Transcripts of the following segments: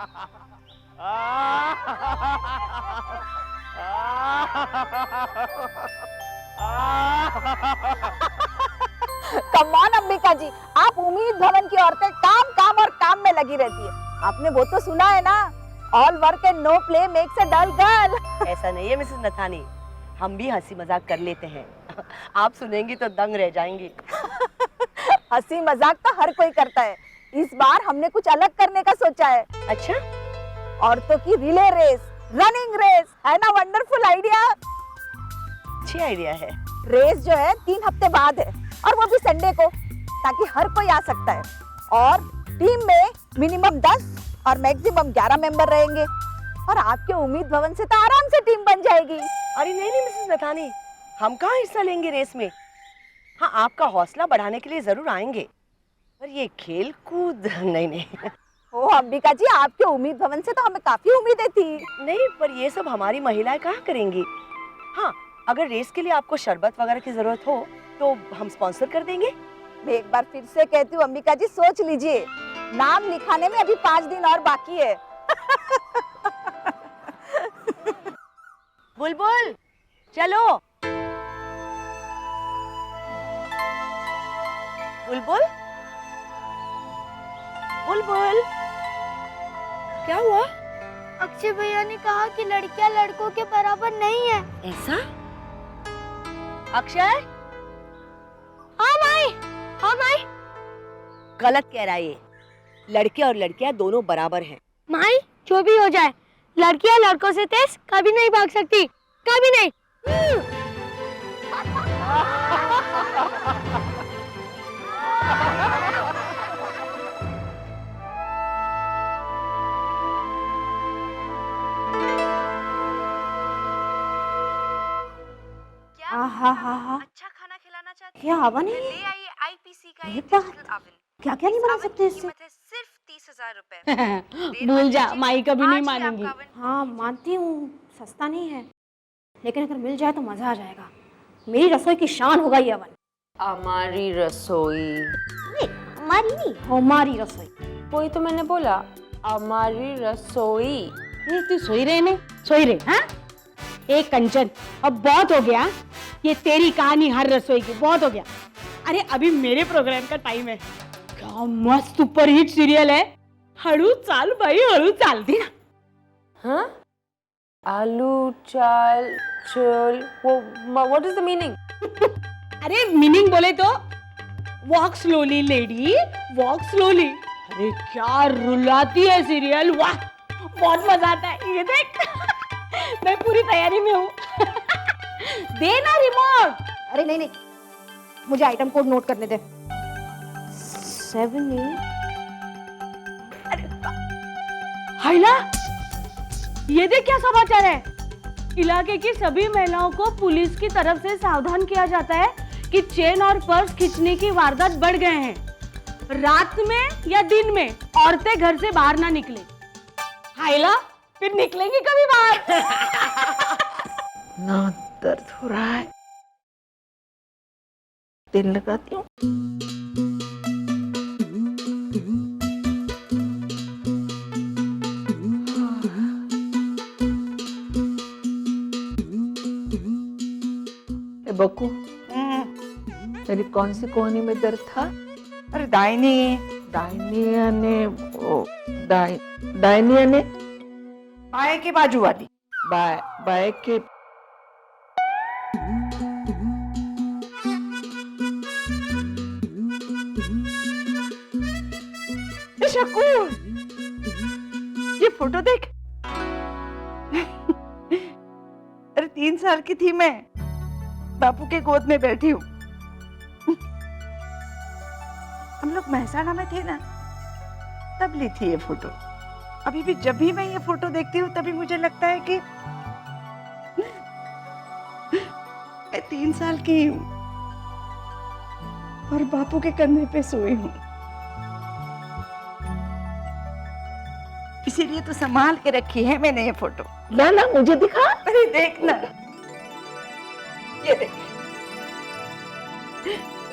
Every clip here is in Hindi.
कम ऑन अंबिका जी, आप उम्मीद भवन की औरतें काम काम और काम में लगी रहती है। आपने वो तो सुना है ना, all work and no play makes a dull girl. ऐसा नहीं है मिसेस नथानी, हम भी हंसी मजाक कर लेते हैं। आप सुनेंगी तो दंग रह जाएंगी। हंसी मजाक तो हर कोई करता है, इस बार हमने कुछ अलग करने का सोचा है। अच्छा, औरतों की रिले रेस, रनिंग रेस, है ना वंडरफुल आइडिया? अच्छी आइडिया है। रेस जो है 3 हफ्ते बाद है, और वो भी संडे को, ताकि हर कोई आ सकता है। और टीम में मिनिमम 10 और मैक्सिमम 11 मेंबर रहेंगे, और आपके उम्मीद भवन से तो आराम से टीम बन जाएगी। अरे नहीं नहीं मिसेस नथानी, हम कहाँ हिस्सा लेंगे रेस में। हाँ, आपका हौसला बढ़ाने के लिए जरूर आएंगे, पर ये खेल कूद नहीं नहीं। ओ अंबिका जी, आपके उम्मीद भवन से तो हमें काफी उम्मीदें थी। नहीं, पर ये सब हमारी महिलाएं कहाँ करेंगी। हाँ, अगर रेस के लिए आपको शरबत वगैरह की जरूरत हो तो हम स्पॉन्सर कर देंगे। मैं एक बार फिर से कहती हूँ अंबिका जी, सोच लीजिए, नाम लिखाने में अभी 5 दिन और बाकी है। बुलबुल चलो। बुलबुल, बुलबुल, क्या हुआ? अक्षय भैया ने कहा कि लड़कियां लड़कों के बराबर नहीं है। ऐसा? अक्षय? हाँ माई, हाँ माई। गलत कह रहा है ये। लड़के और लड़कियां दोनों बराबर हैं। माई, जो भी हो जाए, लड़कियां लड़कों से तेज कभी नहीं भाग सकती, कभी नहीं। अच्छा खाना खिलाना चाहती क्या हवा नहीं? ले आइए आईपीसी का ये एक बात। Digital oven. क्या क्या नहीं बना इस सकते ओवन की इससे? कीमत है सिर्फ 30,000 रुपए। भूल जा, माई कभी नहीं मानेंगी। हाँ मानती हूँ, सस्ता नहीं है, लेकिन अगर मिल जाए तो मजा आ जाएगा। मेरी रसोई की शान होगा ये अवन। हमारी रसोई? नहीं, हमारी नहीं, हमारी रसोई। वही तो मैंने बोला, हमारी रसोई। ये तू सोई रहे, हाँ? एक कंचन, अब बहुत हो गया। ये तेरी कहानी हर रसोई की बहुत हो गया। अरे अभी मेरे प्रोग्राम का टाइम है। क्या मस्त सुपर हिट सीरियल है, हड़ू चाल भाई, हड़ू चाल दी ना। हाँ? आलू चाल चल, वो व्हाट इज द मीनिंग? अरे मीनिंग बोले तो walk slowly lady, walk slowly. अरे क्या रुलाती है सीरियल, वाह बहुत मजा आता है। ये देख मैं पूरी तैयारी में हूँ। देना रिमोट। अरे नहीं नहीं, मुझे आइटम कोड नोट करने दे। 7A। हाइला, ये देख क्या समाचार है। इलाके की सभी महिलाओं को पुलिस की तरफ से सावधान किया जाता है कि चेन और पर्स खींचने की वारदात बढ़ गए हैं। रात में या दिन में औरतें घर से बाहर ना निकले। हाइला, फिर निकलेंगी कभी बाहर? ना दर्द हो रहा है, तेल लगाती हूँ। बक्कू, तेरी कौन सी कोहनी में दर्द था? अरे दाहिनी दाहिनी यानी बाएं की बाजू वाली। बाएं के। शकू, ये फोटो देख। अरे 3 साल की थी मैं, बापू के गोद में बैठी हूँ। हम लोग महसाणा में थे ना, तब ली थी ये फोटो। अभी भी जब भी मैं ये फोटो देखती हूँ तभी मुझे लगता है कि मैं 3 साल की हूँ और बापू के कंधे पे सोई हूँ। इसीलिए तो संभाल के रखी है मैंने ये फोटो। ला मुझे दिखा। अरे देखना, ये देख,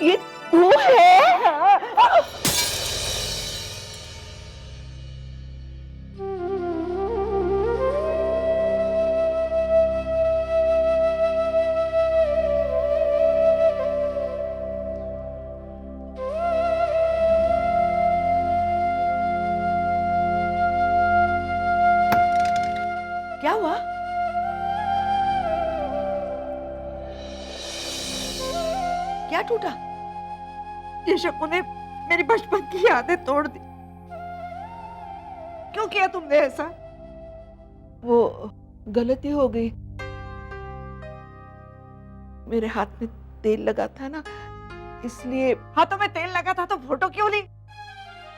ये तू है? टूटा? ये शक्कू ने मेरी बचपन की यादें तोड़ दी। क्यों किया तुमने ऐसा? वो गलती हो गई। मेरे हाथ में तेल लगा था ना, इसलिए। हाथों में तेल लगा था तो फोटो क्यों ली?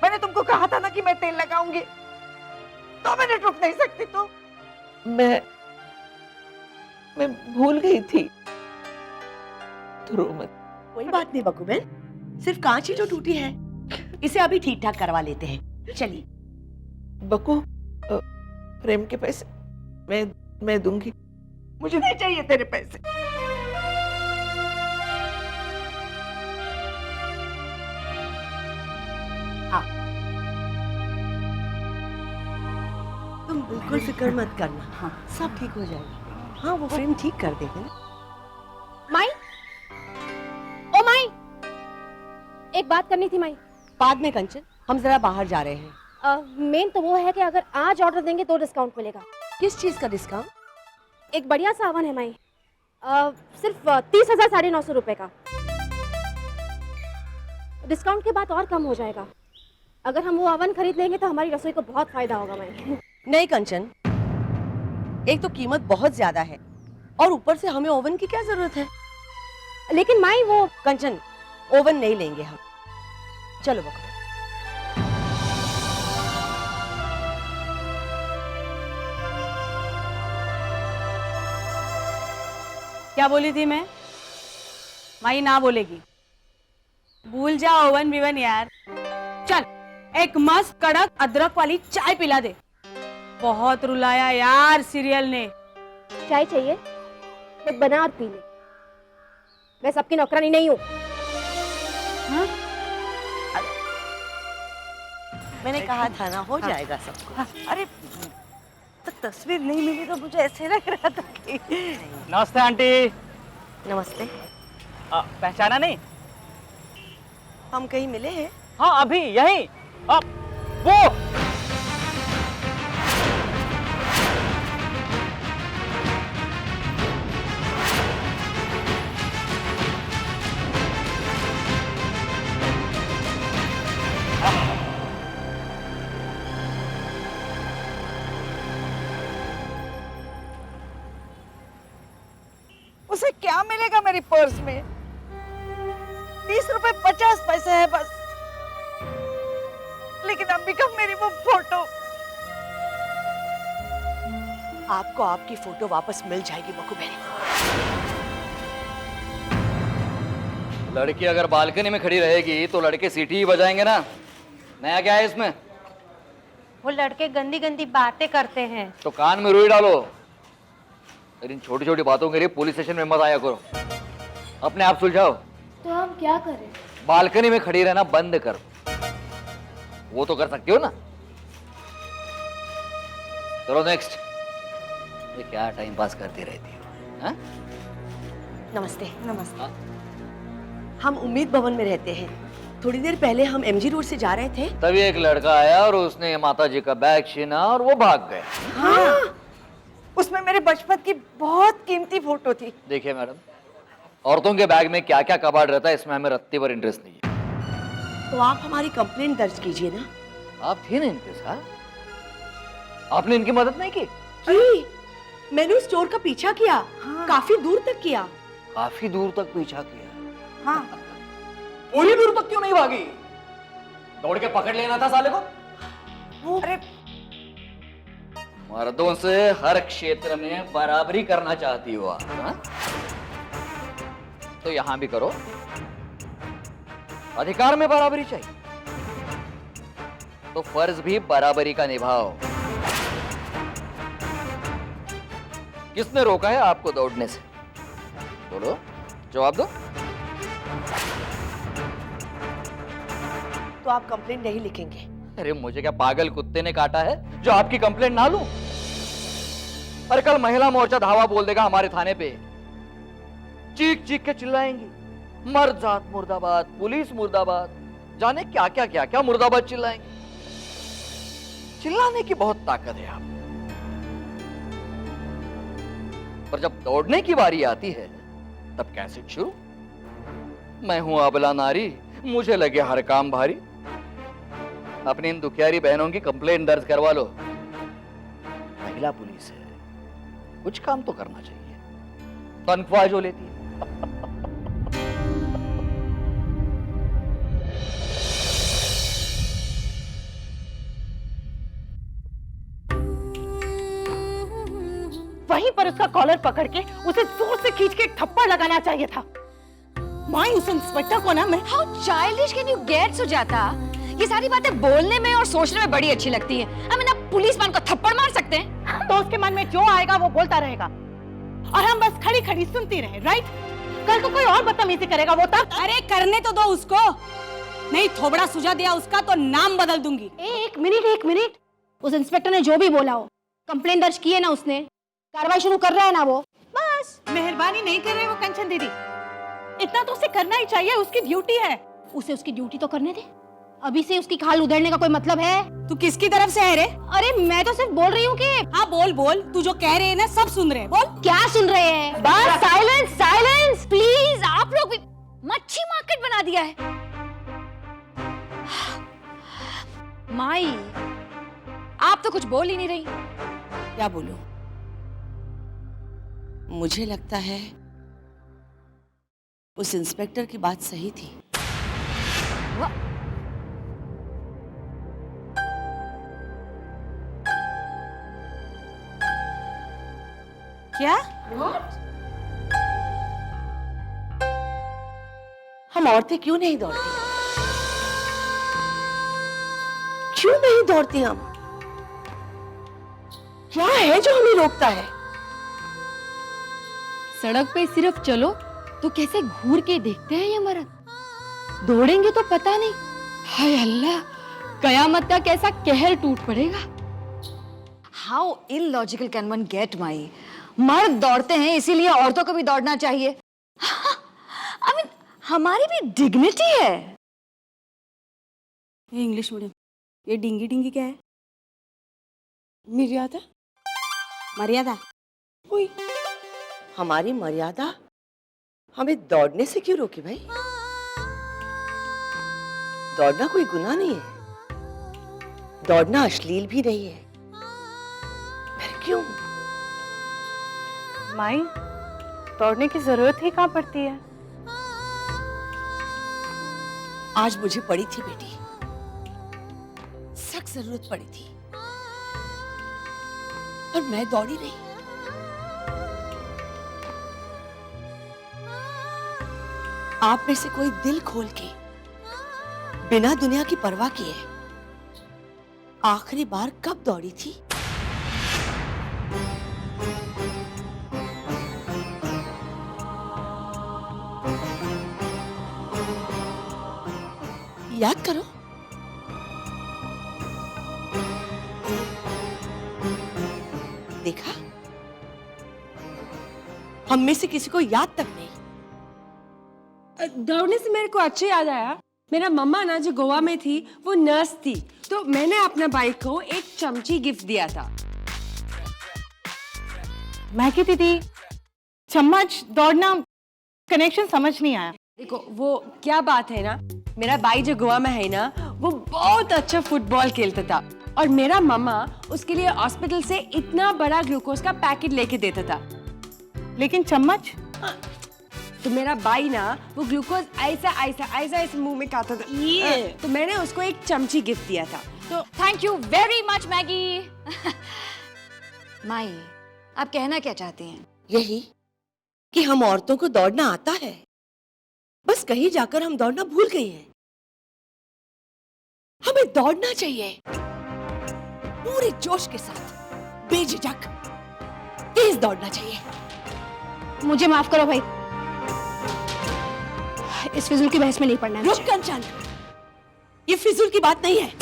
मैंने तुमको कहा था ना कि मैं तेल लगाऊंगी। 2 मिनट रुक नहीं सकती तो? मैं भूल गई थी। तो रो मत। कोई बात नहीं बकू बहन, सिर्फ कांच ही तो टूटी है, इसे अभी ठीक ठाक करवा लेते हैं। चलिए। बकू, प्रेम के पैसे मैं दूंगी। मुझे नहीं चाहिए तेरे पैसे। तुम बिल्कुल फिक्र मत करना, हाँ सब ठीक हो जाएगा। हाँ वो फ्रेम ठीक कर देंगे ना। माई, ओ माई, एक बात करनी थी माई। बाद में कंचन, हम जरा बाहर जा रहे हैं। मेन तो वो है कि अगर आज ऑर्डर देंगे तो डिस्काउंट मिलेगा। किस चीज का डिस्काउंट? एक बढ़िया सा ओवन है माई, सिर्फ 30,950 रुपए का। डिस्काउंट के बाद और कम हो जाएगा। अगर हम वो ओवन खरीद लेंगे तो हमारी रसोई को बहुत फायदा होगा माई। नहीं कंचन, एक तो कीमत बहुत ज्यादा है और ऊपर से हमें ओवन की क्या जरूरत है? लेकिन माई वो कंचन, ओवन नहीं लेंगे हम। चलो बकू। क्या बोली थी मैं? माई ना बोलेगी। भूल जा ओवन विवन यार। चल एक मस्त कड़क अदरक वाली चाय पिला दे। बहुत रुलाया यार सीरियल ने। चाय चाहिए खुद बना और पी ले। मैं सबकी नौकरानी नहीं हूँ। मैंने कहा था ना, हो जाएगा सबको। अरे तो तस्वीर नहीं मिली तो मुझे ऐसे लग रहा था कि। नमस्ते आंटी। नमस्ते। पहचाना नहीं? हम कहीं मिले हैं? हाँ अभी यहीं। वो उसे क्या मिलेगा मेरी पर्स में? 30 रुपए 50 पैसे है बस। लेकिन अंबिका, मेरी वो फोटो। आपको आपकी फोटो वापस मिल जाएगी बकू बहन। लड़की अगर बालकनी में खड़ी रहेगी तो लड़के सीटी ही बजाएंगे ना। नया क्या है इसमें? वो लड़के गंदी गंदी बातें करते हैं। तो कान में रुई डालो। लेकिन छोटी छोटी बातों के लिए पुलिस स्टेशन में मत आया करो। अपने आप सुलझाओ। तो हम क्या करें? बालकनी में खड़ी रहना बंद करो। वो तो कर सकती हो ना। चलो नेक्स्ट। ये क्या टाइम पास करती रहती हो? हाँ? नमस्ते। नमस्ते। हम उम्मीद भवन में रहते हैं। थोड़ी देर पहले हम एमजी रोड से जा रहे थे, तभी एक लड़का आया और उसने माता जी का बैग छीना और वो भाग गए। हाँ, उसमें मेरे बचपन की बहुत कीमती फोटो थी। देखिए मैडम, औरतों के बैग में क्या क्या कबाड़ रहता है इसमें हमें रत्ती भर इंटरेस्ट नहीं है। तो आप हमारी कंप्लेंट दर्ज कीजिए ना। आप थे ना इनके साथ? आपने इनकी मदद नहीं की? मैंने उस चोर का पीछा किया। हाँ। काफी दूर तक किया। काफी दूर तक पीछा किया। हाँ। पूरी दूर तक क्यों नहीं भागी? दौड़ के पकड़ लेना था साले को। वो अरे मर्दों से हर क्षेत्र में बराबरी करना चाहती हो आप, हाँ? तो यहां भी करो। अधिकार में बराबरी चाहिए तो फर्ज भी बराबरी का निभाओ। किसने रोका है आपको दौड़ने से? बोलो, जवाब दो। तो आप कंप्लेंट नहीं लिखेंगे? अरे मुझे क्या पागल कुत्ते ने काटा है जो आपकी कंप्लेंट ना लूं? अरे कल महिला मोर्चा धावा बोल देगा हमारे थाने पे। चीख चीख के चिल्लाएंगी, मर्द जात मुर्दाबाद, पुलिस मुर्दाबाद, जाने क्या क्या क्या क्या मुर्दाबाद चिल्लाएंगे। चिल्लाने की बहुत ताकत है आप, पर जब दौड़ने की बारी आती है तब कैसे शुरू? मैं हूं अबला नारी, मुझे लगे हर काम भारी। अपनी इन दुखियारी बहनों की कंप्लेंट दर्ज करवा लो। महिला पुलिस है, कुछ काम तो करना चाहिए। तनख्वाह जो लेती है। वहीं पर उसका कॉलर पकड़ के उसे जोर से खींच के एक थप्पड़ लगाना चाहिए था। माई उस इंस्पेक्टर को ना मैं How childish can you get, Sujata? ये सारी बातें बोलने में और सोचने में बड़ी अच्छी लगती है। अब ना पुलिसमैन को थप्पड़ मार सकते हैं? तो उसके मन में जो आएगा वो बोलता रहेगा और हम बस खड़ी खड़ी सुनती रहे, राइट? कल को कोई और बदतमीजी करेगा वो तब। अरे करने तो दो उसको, नहीं थोबड़ा सुझा दिया उसका तो नाम बदल दूंगी। एक मिनट, उस इंस्पेक्टर ने जो भी बोला हो, कंप्लेंट दर्ज की है ना उसने, कार्रवाई शुरू कर रहा है ना वो, बस। मेहरबानी नहीं कर रहे वो कंचन दीदी, इतना तो उसे करना ही चाहिए, उसकी ड्यूटी है। उसे उसकी ड्यूटी तो करने दे। अभी से उसकी खाल उधेड़ने का कोई मतलब है? तू किसकी तरफ से है रे? अरे मैं तो सिर्फ बोल रही हूँ कि हाँ बोल, तू जो कह रहे हैं ना सब सुन रहे हैं, बोल। क्या सुन रहे हैं? बस साइलेंस प्लीज। आप लोग भी मच्छी मार्केट बना दिया है। माई, आप तो कुछ बोल ही नहीं रही। क्या बोलूं? मुझे लगता है उस इंस्पेक्टर की बात सही थी। क्या? हम औरतें क्यों नहीं दौड़ती? क्यों नहीं दौड़ती हम? क्या है जो हमें रोकता है? सड़क पे सिर्फ चलो तो कैसे घूर के देखते हैं ये मर्द, दौड़ेंगे तो पता नहीं। हाय अल्लाह, कयामत का कैसा कहर टूट पड़ेगा। How illogical can one get my. मर्द दौड़ते हैं इसीलिए औरतों को भी दौड़ना चाहिए। आई मीन हमारी भी डिग्निटी है। ये इंग्लिश मीडियम, ये डिंगी क्या है? मर्यादा। मर्यादा? ओए, हमारी मर्यादा हमें दौड़ने से क्यों रोके भाई? दौड़ना कोई गुनाह नहीं है, दौड़ना अश्लील भी नहीं है, फिर क्यों? माई, दौड़ने की जरूरत ही कहाँ पड़ती है? आज मुझे पड़ी थी बेटी, सख्त जरूरत पड़ी थी, पर मैं दौड़ी रही। आप में से कोई दिल खोल के बिना दुनिया की परवाह किए आखिरी बार कब दौड़ी थी? याद करो। देखा, हम में से किसी को याद तक नहीं। दौड़ने से मेरे को अच्छा याद आया, मेरा मम्मा ना जो गोवा में थी वो नर्स थी, तो मैंने अपना भाई को एक चमची गिफ्ट दिया था। मैगी दीदी, चम्मच दौड़ना कनेक्शन समझ नहीं आया। देखो वो क्या बात है ना, मेरा भाई जो गोवा में है ना वो बहुत अच्छा फुटबॉल खेलता था और मेरा मम्मा उसके लिए हॉस्पिटल से इतना बड़ा ग्लूकोज का पैकेट लेके देता था। लेकिन चम्मच? तो मेरा भाई ना वो ग्लूकोज ऐसा मुंह में खाता था, तो मैंने उसको एक चमची गिफ्ट दिया था। तो thank you very much Maggie. माई, आप कहना क्या चाहती हैं? यही कि हम औरतों को दौड़ना आता है, बस कहीं जाकर हम दौड़ना भूल गई हैं। हमें दौड़ना चाहिए पूरे जोश के साथ, बेझिझक, तेज दौड़ना चाहिए। मुझे माफ करो भाई, इस फिजूल की बहस में नहीं पड़ना है। रुक कंचन, ये फिजूल की बात नहीं है।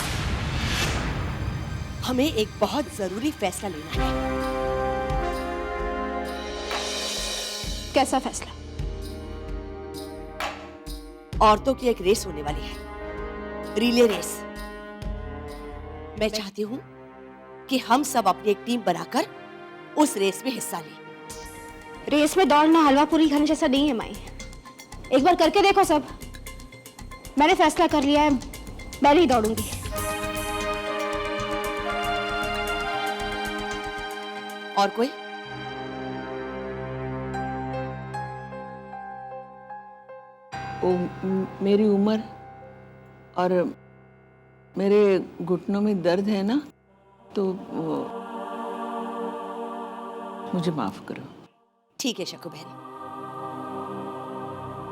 हमें एक बहुत जरूरी फैसला लेना है। कैसा फैसला? औरतों की एक रेस होने वाली है, रिले रेस। मैं चाहती हूँ कि हम सब अपनी एक टीम बनाकर उस रेस में हिस्सा लें। रेस में दौड़ना हलवा पूरी खाने जैसा नहीं है माई। एक बार करके देखो सब। मैंने फैसला कर लिया है, मैं नहीं दौड़ूंगी। और कोई? मेरी उम्र और मेरे घुटनों में दर्द है ना, तो मुझे माफ करो। ठीक है शकु बहन।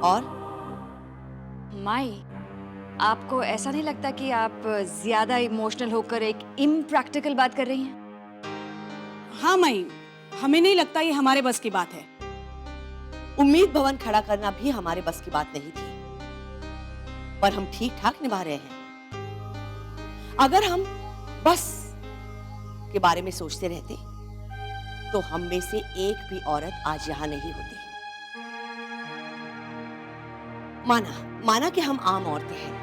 और माई, आपको ऐसा नहीं लगता कि आप ज्यादा इमोशनल होकर एक इम्प्रैक्टिकल बात कर रही हैं? हाँ मई, हमें नहीं लगता ये हमारे बस की बात है। उम्मीद भवन खड़ा करना भी हमारे बस की बात नहीं थी, पर हम ठीक ठाक निभा रहे हैं। अगर हम बस के बारे में सोचते रहते तो हम में से एक भी औरत आज यहां नहीं होती। माना कि हम आम औरतें हैं,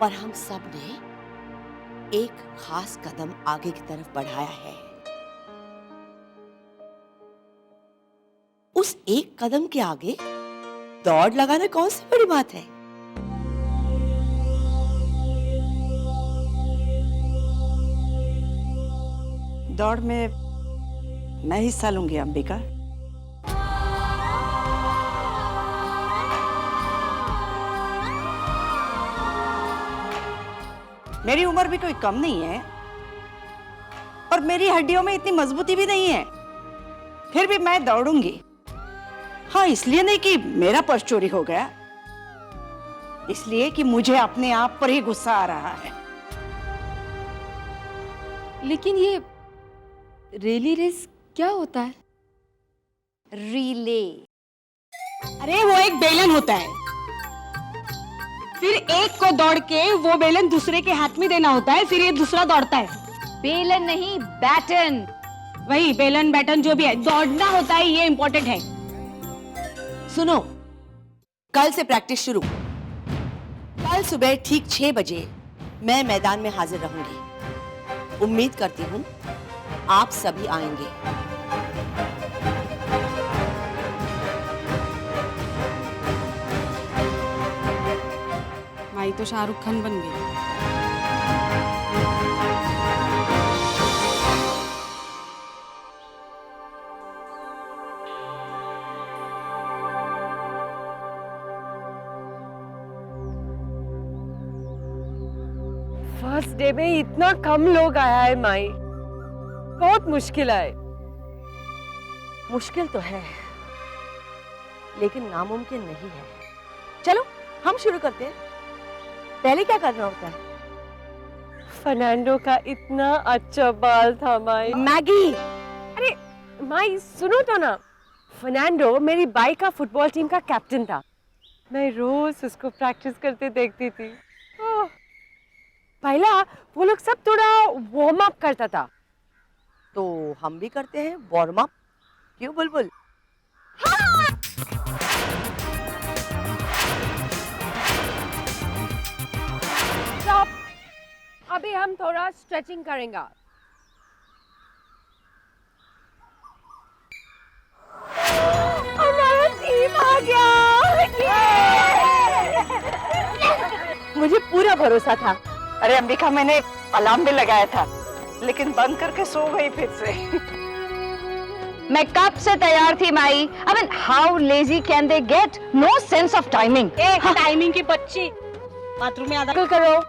पर हम सब ने एक खास कदम आगे की तरफ बढ़ाया है। उस एक कदम के आगे दौड़ लगाना कौन सी बड़ी बात है? दौड़ में मैं हिस्सा लूंगी अंबिका। मेरी उम्र भी कोई कम नहीं है और मेरी हड्डियों में इतनी मजबूती भी नहीं है, फिर भी मैं दौड़ूंगी। हाँ, इसलिए नहीं कि मेरा पर्स चोरी हो गया, इसलिए कि मुझे अपने आप पर ही गुस्सा आ रहा है। लेकिन ये रिले रेस क्या होता है? रिले? अरे वो एक बेलन होता है, फिर एक को दौड़ के वो बेलन दूसरे के हाथ में देना होता है, फिर ये दूसरा दौड़ता है। बेलन नहीं, बैटन। वही बेलन बैटन जो भी है, दौड़ना होता है, ये इंपॉर्टेंट है। सुनो, कल से प्रैक्टिस शुरू। कल सुबह ठीक 6 बजे मैं मैदान में हाजिर रहूंगी। उम्मीद करती हूँ आप सभी आएंगे। माई तो शाहरुख खान बन गई। फर्स्ट डे में इतना कम लोग आया है माई, बहुत मुश्किल है। मुश्किल तो है, लेकिन नामुमकिन नहीं है। चलो हम शुरू करते हैं। पहले क्या करना होता है? फर्नांडो का इतना अच्छा बाल था माई। मैगी! अरे माई सुनो तो ना, फर्नांडो मेरी बाई का फुटबॉल टीम का कैप्टन था। मैं रोज उसको प्रैक्टिस करते देखती थी। पहला वो लोग सब थोड़ा वार्म अप करता था, तो हम भी करते हैं वार्म अप। क्यों बुलबुल? स्टॉप, अभी हम थोड़ा स्ट्रेचिंग करेंगे। हमारा टीम आ गया। मुझे पूरा भरोसा था। अरे अंबिका, मैंने अलार्म भी लगाया था, लेकिन बंद करके सो गई फिर से। मैं कब से तैयार थी माई। I mean, how lazy can they get? No sense of timing. Timing की बच्ची, बाथरूम में आधा करो।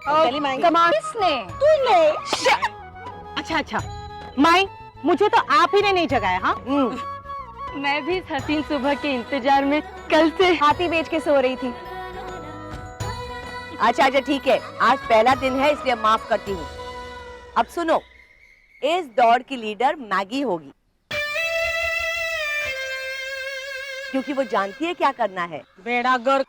कमान। किसने? अच्छा, माई मुझे तो आप ही ने नहीं जगाया। हाँ, मैं भी हसीन सुबह के इंतजार में कल से हाथी बेच के सो रही थी। अच्छा ठीक है, आज पहला दिन है इसलिए माफ करती हूँ। अब सुनो, इस दौड़ की लीडर मैगी होगी, क्योंकि वो जानती है क्या करना है। बेड़ा गर्क।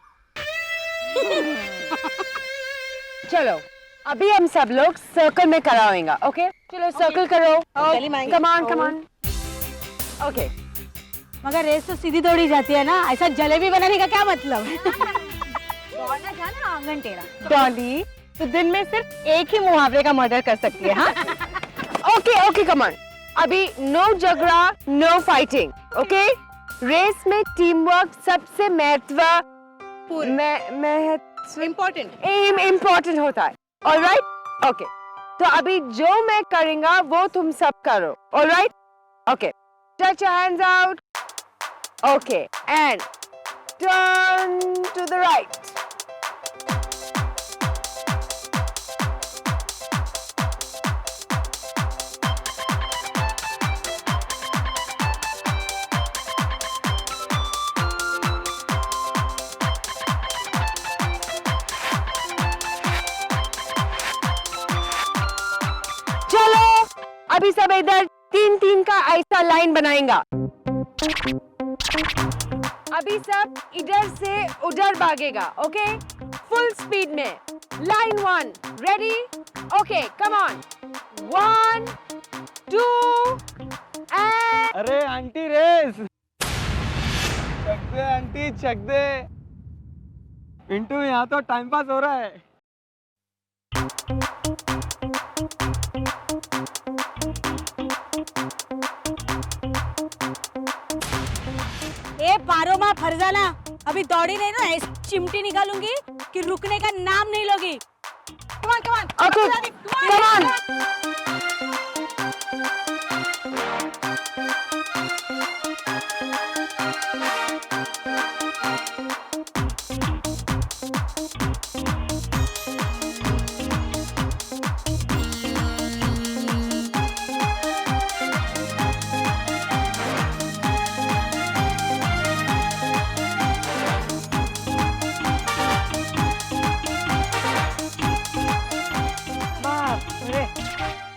चलो अभी हम सब लोग सर्कल में कराएंगे। ओके चलो सर्कल करो। कमान। ओके, मगर रेस तो सीधी दौड़ी जाती है ना, ऐसा जलेबी बनाने का क्या मतलब? दौड़ना जाना आंगन टेढ़ा। डॉली तो दिन में सिर्फ एक ही मुहावरे का मर्डर कर सकती है। हाँ ओके कमान, अभी नो झगड़ा, नो फाइटिंग। ओके रेस में टीम वर्क सबसे इम्पोर्टेंट होता है। Alright, okay. तो अभी जो मैं करूंगा वो तुम सब करो। Alright, okay. Touch your hands out. Okay, and turn to the right. चलो अभी सब इधर 3-3 का ऐसा लाइन बनाएंगा। अभी सब इधर से उधर भागेगा। ओके, फुल स्पीड में। Line 1 ready, okay, come on. 1 2 and अरे आंटी रेस चक दे आंटी, चक दे। पिंटू यहाँ तो टाइम पास हो रहा है। ए पारोमा फरजाना, अभी दौड़ी नहीं ना, ऐसी चिमटी निकालूंगी कि रुकने का नाम नहीं लोगी। Come on, okay, come on.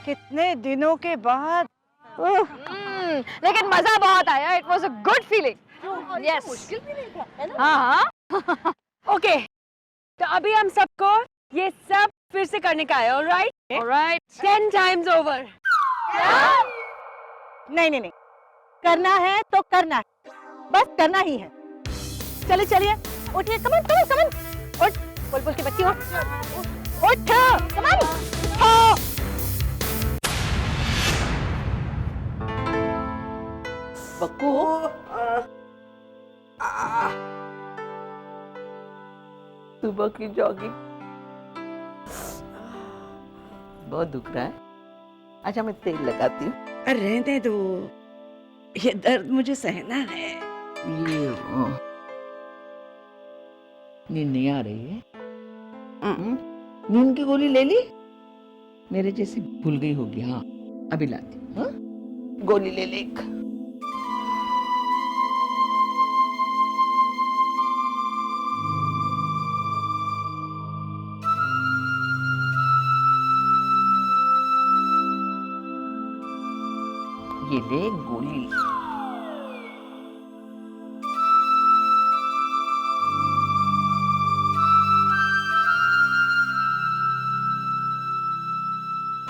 कितने दिनों के बाद। लेकिन मजा बहुत आया। It was a good feeling. Yes, मुश्किल भी नहीं था, है ना? हाँ। ओके, तो अभी हम सबको ये सब फिर से करने का है। Alright, alright. 10 times over. नहीं, करना है तो करना है, बस करना ही है। चलिए चलिए, उठिए, कम ऑन, उठ, बुलबुल की बच्ची उठ, कम ऑन। बक्कू, सुबह की जॉगिंग बहुत दुख रहा है। अच्छा मैं तेल लगाती हूँ। अरे रहने दो, ये दर्द मुझे सहना है। ये नींद नहीं आ रही है? नींद की गोली ले ली? मेरे जैसी भूल गई होगी। हाँ अभी लाती हूँ। हाँ? गोली ले ले एक। ये ले गोली।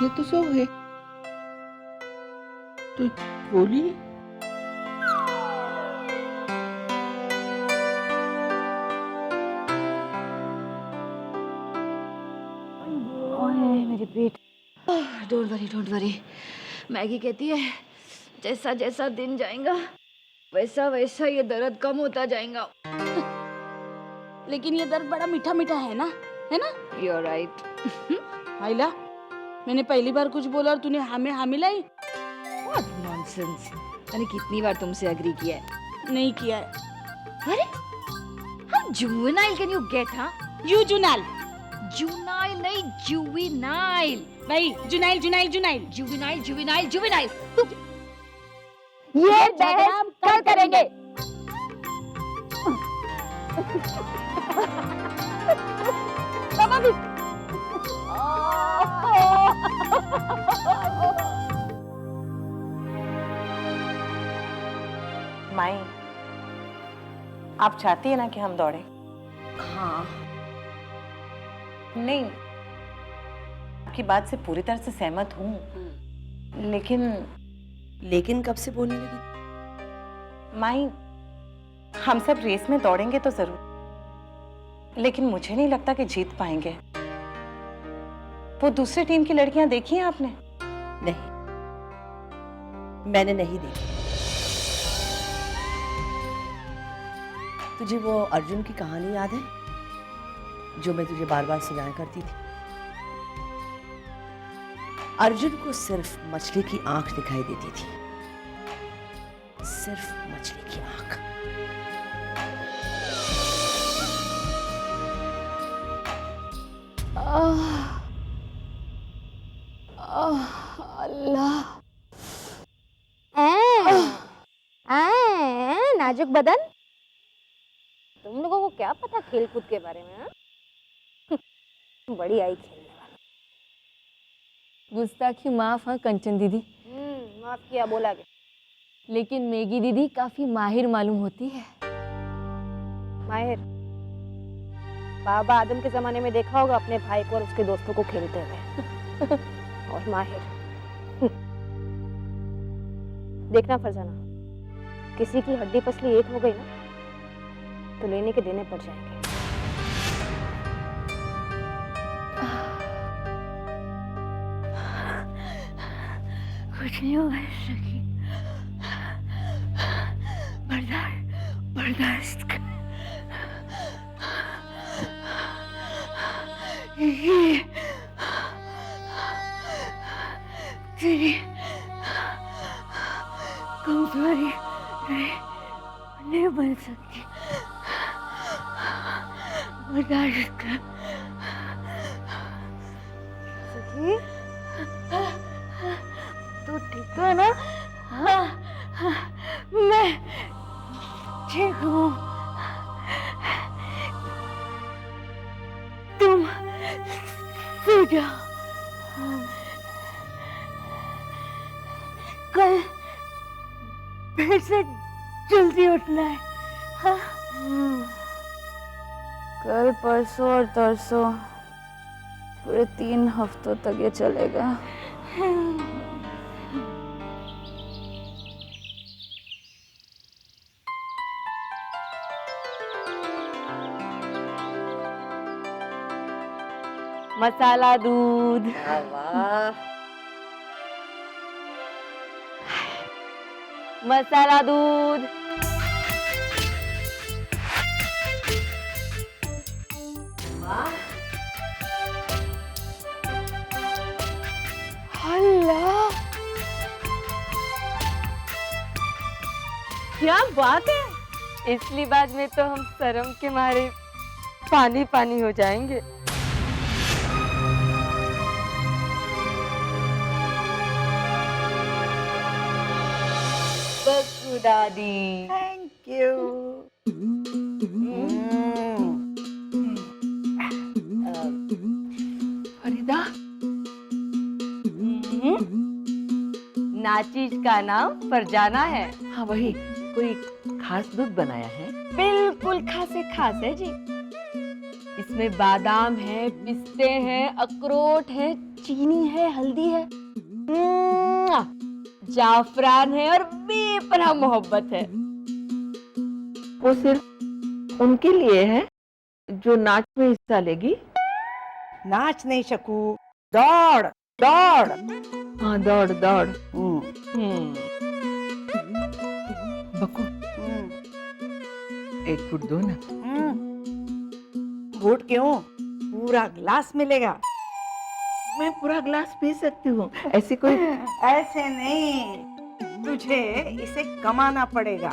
ये तो सो है, तो गोली मेरे पेट। Don't worry. मैगी कहती है जैसा जैसा दिन जाएगा वैसा वैसा ये दर्द कम होता जाएगा। लेकिन ये दर्द बड़ा मीठा मीठा है ना, यू आर राइट। आइला, मैंने पहली बार कुछ बोला और तूने हाँ मिलाई। What nonsense. मैंने कितनी बार तुमसे एग्री किया है। नहीं किया है। अरे how juvenile can you get? हाँ, यू जुनाल। जुनाइल नहीं, जुवेनाइल। भाई जुनाइल। जुवेनाइल। ये बहस कल करेंगे। माई, आप चाहती है ना कि हम दौड़े? हाँ। नहीं, आपकी बात से पूरी तरह से सहमत हूँ, लेकिन कब से बोलने लगी? माई, हम सब रेस में दौड़ेंगे तो जरूर, लेकिन मुझे नहीं लगता कि जीत पाएंगे। वो दूसरी टीम की लड़कियां देखी हैं आपने? नहीं, मैंने नहीं देखी। तुझे वो अर्जुन की कहानी याद है जो मैं तुझे बार बार सुनाया करती थी? अर्जुन को सिर्फ मछली की आंख दिखाई देती थी, सिर्फ मछली की आंख। अल्लाह, नाजुक बदन। तुम लोगों को क्या पता खेल कूद के बारे में? बड़ी आई खेलने वाली। गुस्ताखी माफ हाँ कंचन दीदी, माफ किया, बोला के। लेकिन मैगी दीदी काफी माहिर मालूम होती है। माहिर? बाबा आदम के जमाने में देखा होगा अपने भाई को और उसके दोस्तों को खेलते हुए। और माहिर देखना फरजाना, किसी की हड्डी पसली एक हो गई ना तो लेने के देने पड़ जाएंगे। कुछ नहीं होगा सखी, बर्दाश्त कर। ये तेरी कमजोरी नहीं बन सकती, बर्दाश्त कर। सखी, तू ठीक है ना? मैं ठीक हूँ। तुम सो जाओ, कल फिर से जल्दी उठना है। हाँ? कल, परसों और तरसों, पूरे 3 हफ्तों तक ये चलेगा। मसाला दूध। वाह, मसाला दूध। अल्लाह, क्या बात है! इसलिए बाद में तो हम शर्म के मारे पानी पानी हो जाएंगे। बक्कू दादी, थैंक यू। फरीदा, नाचीज का नाम फरजाना है। हाँ वही, कोई खास दूध बनाया है? बिल्कुल खासे खास है जी। इसमें बादाम है, पिस्ते हैं, अखरोट है, चीनी है, हल्दी है, जाफरान है और बेपनाह मोहब्बत है। वो सिर्फ उनके लिए है जो नाच में हिस्सा लेगी? नाच नहीं शकू, दौड़ दौड़। हाँ दौड़ दौड़। बक्कू, एक घुट दो ना। घूट क्यों? पूरा ग्लास मिलेगा। मैं पूरा ग्लास पी सकती हूँ, ऐसी कोई? ऐसे नहीं, तुझे इसे कमाना पड़ेगा।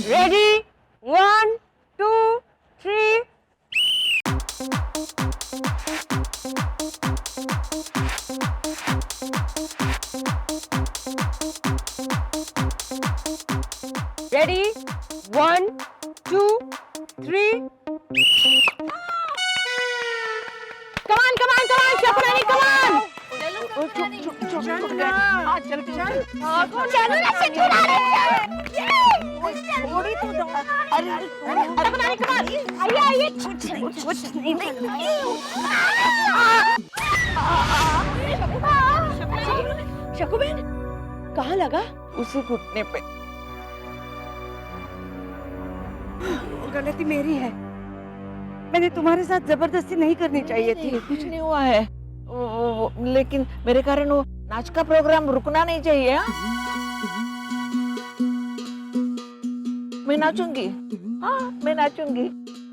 रेडी? 1, 2, 3। रेडी? 1, 2, 3। कमान कमान कमान, शकुरानी कमान। चलो ना थोड़ी तो दो। अरे शकुरानी कमान, आइए आइए। कुछ नहीं शकू बहन, कहाँ लगा? उसी घुटने पे। गलती मेरी है, मैंने तुम्हारे साथ जबरदस्ती नहीं करनी चाहिए थी। कुछ नहीं हुआ है, लेकिन मेरे कारण वो नाच का प्रोग्राम रुकना नहीं चाहिए। हाँ? मैं नाचूंगी, हाँ मैं नाचूंगी।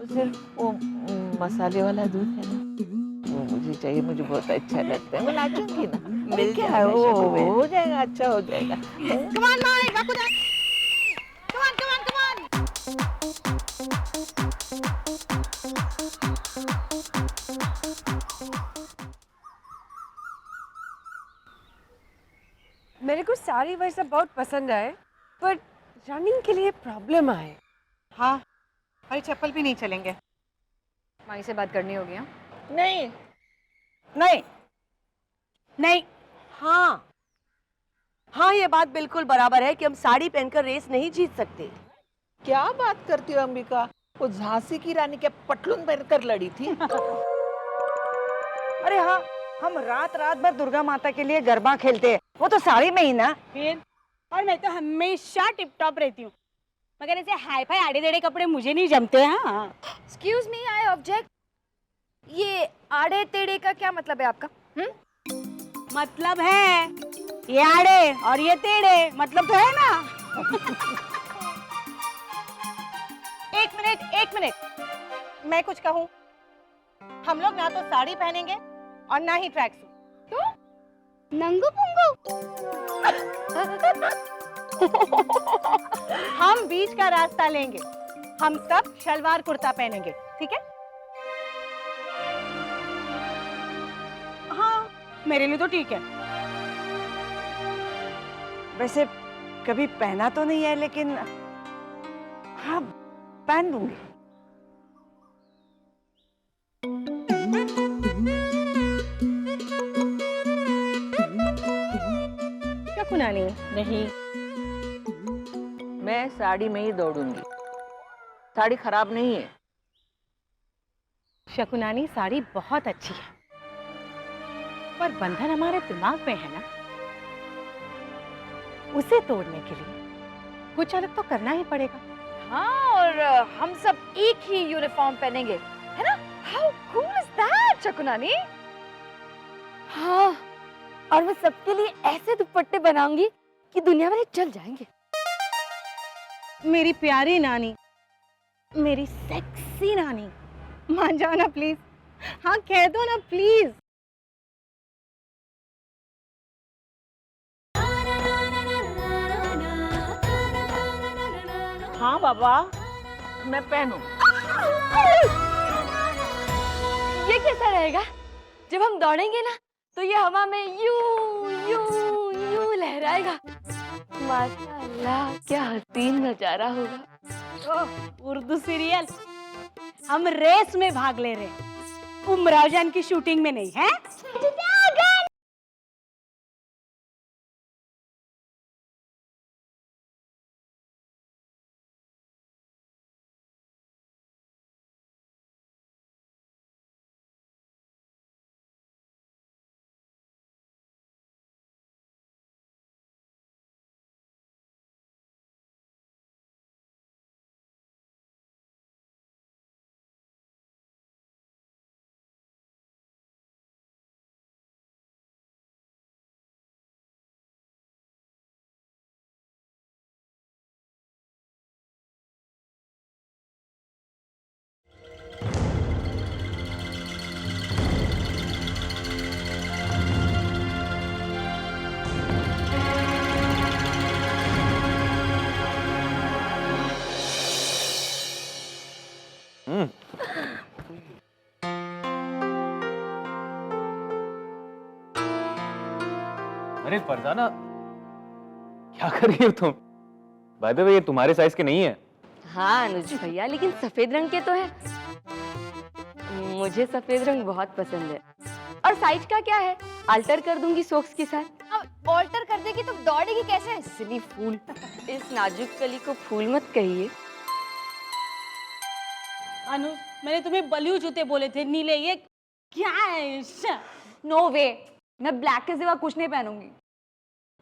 सिर्फ वो मसाले वाला दूध है ना, वो मुझे चाहिए, मुझे बहुत अच्छा लगता है। मैं नाचूंगी ना, मिल क्या जाएगा, है वो, शक्ल हो जाएगा, अच्छा हो जाएगा। मेरे को सारी वैसे बहुत पसंद आए, पर रनिंग के लिए प्रॉब्लम आए। हाँ, हमारी चप्पल भी नहीं चलेंगे। माई से बात करनी होगी। हाँ नहीं नहीं नहीं, हाँ हाँ, ये बात बिल्कुल बराबर है कि हम साड़ी पहनकर रेस नहीं जीत सकते। क्या बात करती हो अंबिका, वो झांसी की रानी क्या पटलून पहनकर लड़ी थी? अरे हाँ, हम रात रात भर दुर्गा माता के लिए गरबा खेलते हैं, वो तो साड़ी में ही ना। फिर और मैं तो हमेशा टिप टॉप रहती हूँ, मगर ऐसे हाई फाई आड़े टेढ़े कपड़े मुझे नहीं जमते। हाँ एक्सक्यूज मी, आई ऑब्जेक्ट। ये आड़े टेढ़े का क्या मतलब है आपका? मतलब है ये आड़े और ये टेढ़े, मतलब तो है ना। एक मिनट, मैं कुछ कहूँ? हम लोग ना तो साड़ी पहनेंगे और ना ही ट्रैक सूट। क्यों? नंगू पुंगू? हम बीच का रास्ता लेंगे, हम सब शलवार कुर्ता पहनेंगे, ठीक है? हाँ मेरे लिए तो ठीक है। वैसे कभी पहना तो नहीं है, लेकिन हाँ पहन लूंगी। क्या कुनानी? नहीं, मैं साड़ी में ही दौड़ूंगी, साड़ी खराब नहीं है। शकुनानी, साड़ी बहुत अच्छी है, पर बंधन हमारे दिमाग में है ना, उसे तोड़ने के लिए कुछ अलग तो करना ही पड़ेगा। हाँ, और हम सब एक ही यूनिफॉर्म पहनेंगे, है ना? हाउ कूल इज दैट, शकुनानी? हाँ, और मैं सबके लिए ऐसे दुपट्टे बनाऊंगी कि दुनिया वाले चल जाएंगे। मेरी प्यारी नानी, मेरी सेक्सी नानी, मान जाओ ना प्लीज। हाँ कह दो ना प्लीज। हाँ बाबा, मैं पहनूं। ये कैसा रहेगा? जब हम दौड़ेंगे ना तो ये हवा में यूं यूं यूं लहराएगा। माशाअल्लाह, क्या हसीन नजारा होगा। ओह, उर्दू सीरियल। हम रेस में भाग ले रहे हैं, उमराव जान की शूटिंग में नहीं है। अरे फरजाना, क्या कर रही हो तुम? भाई भाई, ये तुम्हारे साइज के नहीं है। हाँ अनुज भैया, लेकिन सफेद रंग के तो है। मुझे सफेद रंग बहुत पसंद है। और साइज का क्या है, अल्टर कर दूंगी सॉक्स के साथ। अब अल्टर कर देगी तो दौड़ेगी कैसे? सिली फूल, इस नाजुक कली को फूल मत कहिए। अनुज, मैंने तुम्हें बलियो जूते बोले थे, नीले। ये क्या है? नो वे, मैं ब्लैक के सिवा कुछ नहीं पहनूंगी।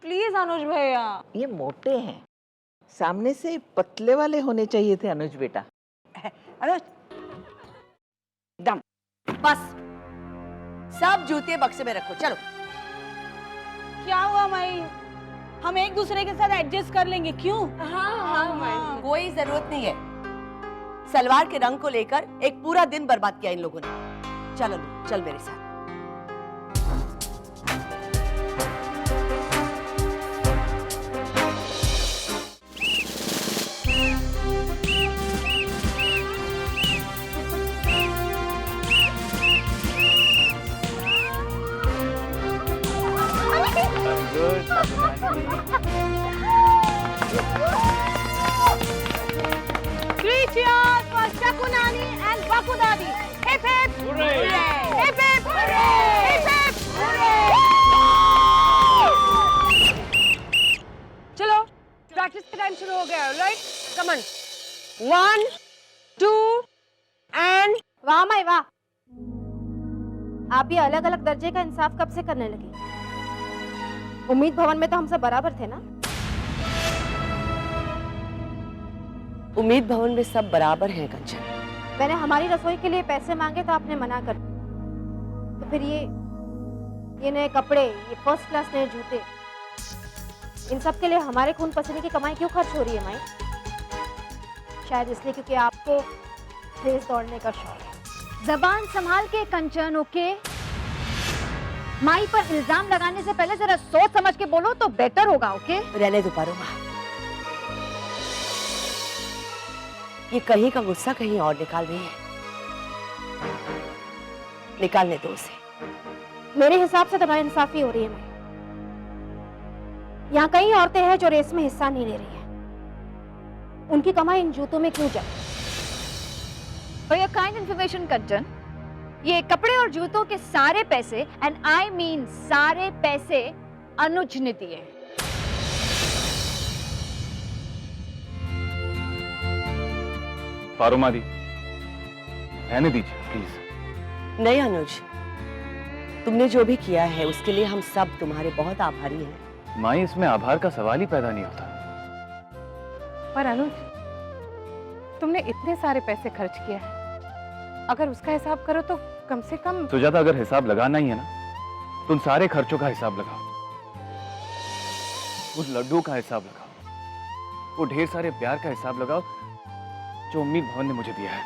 प्लीज अनुज भैया। ये मोटे हैं, सामने से पतले वाले होने चाहिए थे अनुज बेटा। अनुज, दम। बस, सब जूते बक्से में रखो, चलो। क्या हुआ माई? हम एक दूसरे के साथ एडजस्ट कर लेंगे, क्यों? कोई जरूरत नहीं है। सलवार के रंग को लेकर एक पूरा दिन बर्बाद किया इन लोगों ने। चलो चल मेरे साथ। Three cheers for Shakunani and Bakudadi. Hip hip! Hooray! Hip hip! Hooray! Hip hip! Hooray! चलो, प्रैक्टिस का टाइम शुरू हो गया है, राइट? Come on. 1, 2 and वाह माई वाह, आप ये अलग अलग दर्जे का इंसाफ कब से करने लगी? उम्मीद भवन में तो हम सब बराबर थे ना? उम्मीद भवन में सब बराबर हैं कंचन। मैंने हमारी रसोई के लिए पैसे मांगे तो आपने मना कर दिया। तो फिर ये नए कपड़े, ये फर्स्ट क्लास नए जूते, इन सब के लिए हमारे खून पसीने की कमाई क्यों खर्च हो रही है माई? शायद इसलिए क्योंकि आपको रेस दौड़ने का शौक है। जबान संभाल के कंचन, ओके? माई पर इल्जाम लगाने से पहले जरा सोच समझ के बोलो तो बेटर होगा, ओके? रहने दो पारोमा, ये कहीं का गुस्सा कहीं और निकाल रही है। निकालने दो उसे। मेरे हिसाब से तो नाइंसाफी हो रही है माई। यहाँ कई औरतें हैं जो रेस में हिस्सा नहीं ले रही है। उनकी कमाई इन जूतों में क्यों जाए? For your kind information, कंचन, ये कपड़े और जूतों के सारे पैसे, एंड आई मीन सारे पैसे, अनुज ने दिए। पारोमा दी, रहने दीजिए प्लीज। नहीं अनुज, तुमने जो भी किया है उसके लिए हम सब तुम्हारे बहुत आभारी हैं। माई, इसमें आभार का सवाल ही पैदा नहीं होता। पर अनुज, तुमने इतने सारे पैसे खर्च किया है, अगर उसका हिसाब करो तो कम से कम। सुजाता, अगर हिसाब लगाना ही है ना, तुम सारे खर्चों का हिसाब लगाओ। उस लड्डू का हिसाब लगाओ, वो ढेर सारे प्यार का हिसाब लगाओ जो उम्मीद भवन ने मुझे दिया है।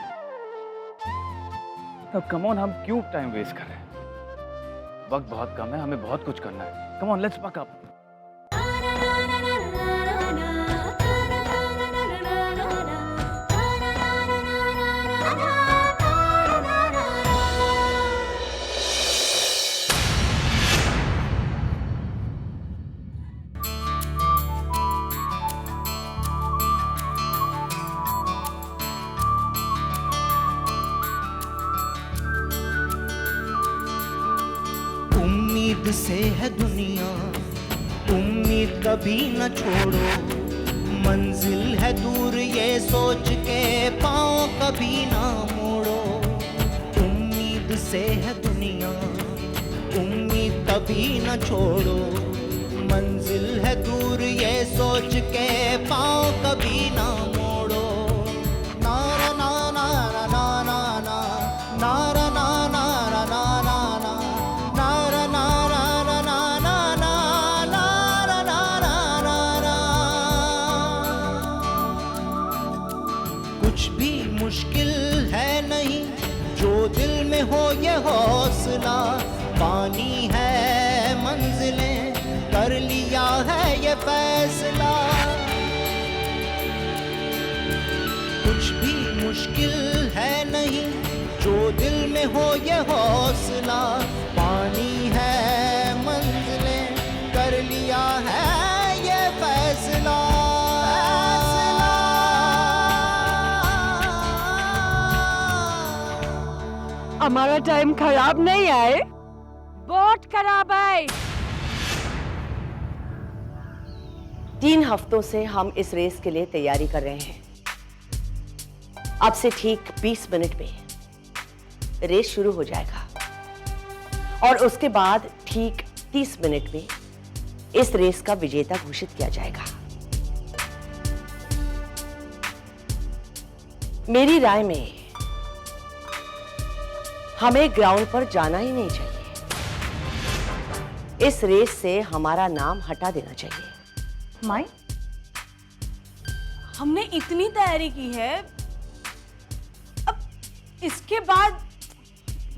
अब कम ऑन, हम क्यों टाइम वेस्ट कर रहे हैं? वक्त बहुत कम है, हमें बहुत कुछ करना है। कम ऑन, लेट्स पक अप। उम्मीद से है दुनिया, उम्मीद कभी न छोड़ो। मंजिल है दूर ये सोच के पाँव कभी ना मोड़ो। उम्मीद से है दुनिया, उम्मीद कभी न छोड़ो। मंजिल है दूर ये सोच के पाँव कभी ना मोड़ो। नारा ना ना ना ना ना ना नारा ना ना ना ना ना मुश्किल है नहीं जो दिल में हो ये हौसला। पानी है मंजिलें, कर लिया है ये फैसला। कुछ भी मुश्किल है नहीं जो दिल में हो ये हौसला। पानी है मंजिलें, कर लिया है ये फैसला। हमारा टाइम खराब नहीं है, बहुत खराब है। 3 हफ्तों से हम इस रेस के लिए तैयारी कर रहे हैं। अब से ठीक 20 मिनट में रेस शुरू हो जाएगा और उसके बाद ठीक 30 मिनट में इस रेस का विजेता घोषित किया जाएगा। मेरी राय में हमें ग्राउंड पर जाना ही नहीं चाहिए। इस रेस से हमारा नाम हटा देना चाहिए। माई, हमने इतनी तैयारी की है, अब इसके बाद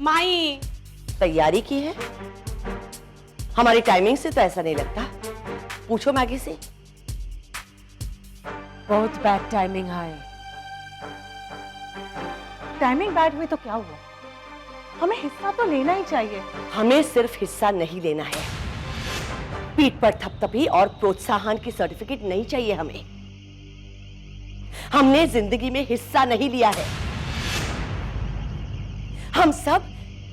माई। तैयारी की है? हमारी टाइमिंग से तो ऐसा नहीं लगता। पूछो मैगी से। बहुत बैड टाइमिंग है। टाइमिंग बैड हुई तो क्या हुआ? हमें हिस्सा तो लेना ही चाहिए। हमें सिर्फ हिस्सा नहीं लेना है, पीठ पर थपथपी और प्रोत्साहन की सर्टिफिकेट नहीं चाहिए हमें। हमने जिंदगी में हिस्सा नहीं लिया है। हम सब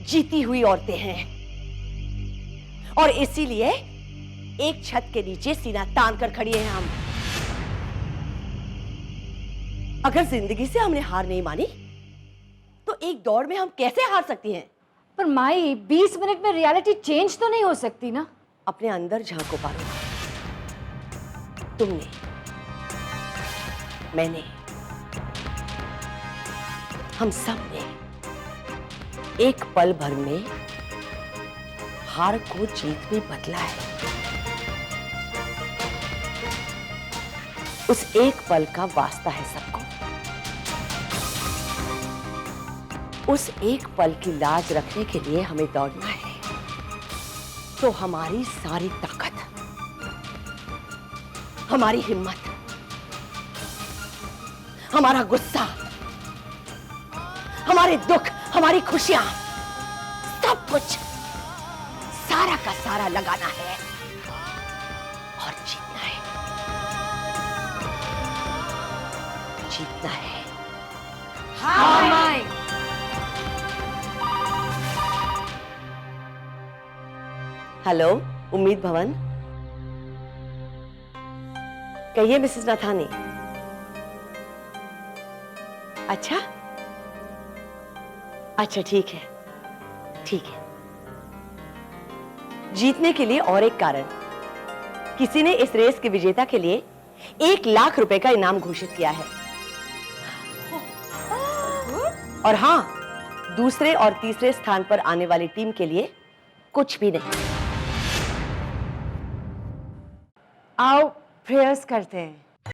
जीती हुई औरतें हैं और इसीलिए एक छत के नीचे सीना तान कर खड़ी हैं हम। अगर जिंदगी से हमने हार नहीं मानी तो एक दौड़ में हम कैसे हार सकती हैं? पर माई 20 मिनट में रियलिटी चेंज तो नहीं हो सकती ना। अपने अंदर झांको पारो। तुमने, मैंने, हम सब ने एक पल भर में हार को जीत में बदला है। उस एक पल का वास्ता है सबको। उस एक पल की लाज रखने के लिए हमें दौड़ना है। तो हमारी सारी ताकत, हमारी हिम्मत, हमारा गुस्सा, हमारे दुख, हमारी खुशियां, सब कुछ सारा का सारा लगाना है और जीतना है। जीतना है। हाँ माई। हेलो, उम्मीद भवन। कहिए मिसेस नथानी। अच्छा अच्छा, ठीक है ठीक है। जीतने के लिए और एक कारण, किसी ने इस रेस के विजेता के लिए 1 लाख रुपए का इनाम घोषित किया है। और हाँ, दूसरे और तीसरे स्थान पर आने वाली टीम के लिए कुछ भी नहीं। आओ प्रेयर्स करते हैं।